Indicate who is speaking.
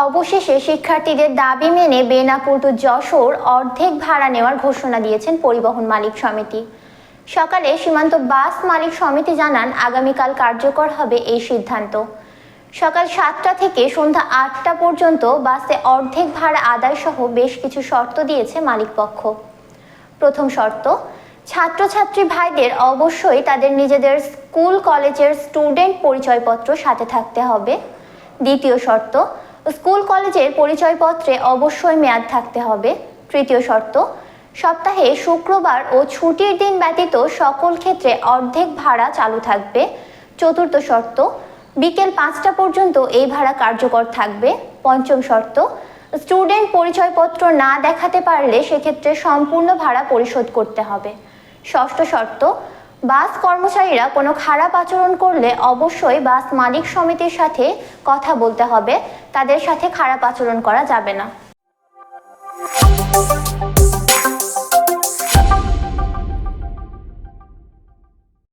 Speaker 1: অবশেষে শিক্ষার্থীদের দাবি মেনে বেনাপোল টু যশোর অর্ধেক ভাড়া নেওয়ার ঘোষণা দিয়েছেন পরিবহন মালিক সমিতি। সকালে সীমান্ত বাস মালিক সমিতি জানান, আগামীকাল কার্যকর হবে এই সিদ্ধান্ত। সকাল 7টা থেকে সন্ধ্যা 8টা পর্যন্ত বাসে অর্ধেক ভাড়া আদায় সহ বেশ কিছু শর্ত দিয়েছে মালিকপক্ষ। প্রথম শর্ত, ছাত্রছাত্রী ভাইদের অবশ্যই তাদের নিজেদের স্কুল কলেজের স্টুডেন্ট পরিচয়পত্র সাথে থাকতে হবে। দ্বিতীয় শর্ত, স্কুল কলেজের পরিচয়পত্রে অবশ্যই মেয়াদ থাকতে হবে। তৃতীয় শর্ত, সপ্তাহে শুক্রবার ও ছুটির দিন ব্যতীত সকল ক্ষেত্রে অর্ধেক ভাড়া চালু থাকবে। চতুর্থ শর্ত, বিকেল 5টা পর্যন্ত এই ভাড়া কার্যকর থাকবে। পঞ্চম শর্ত, স্টুডেন্ট পরিচয়পত্র না দেখাতে পারলে সেক্ষেত্রে সম্পূর্ণ ভাড়া পরিশোধ করতে হবে। ষষ্ঠ শর্ত, বাস কর্মচারীরা কোনো খারাপ আচরণ করলে অবশ্যই বাস মালিক সমিতির সাথে কথা বলতে হবে, তাদের সাথে খারাপ আচরণ করা যাবে না।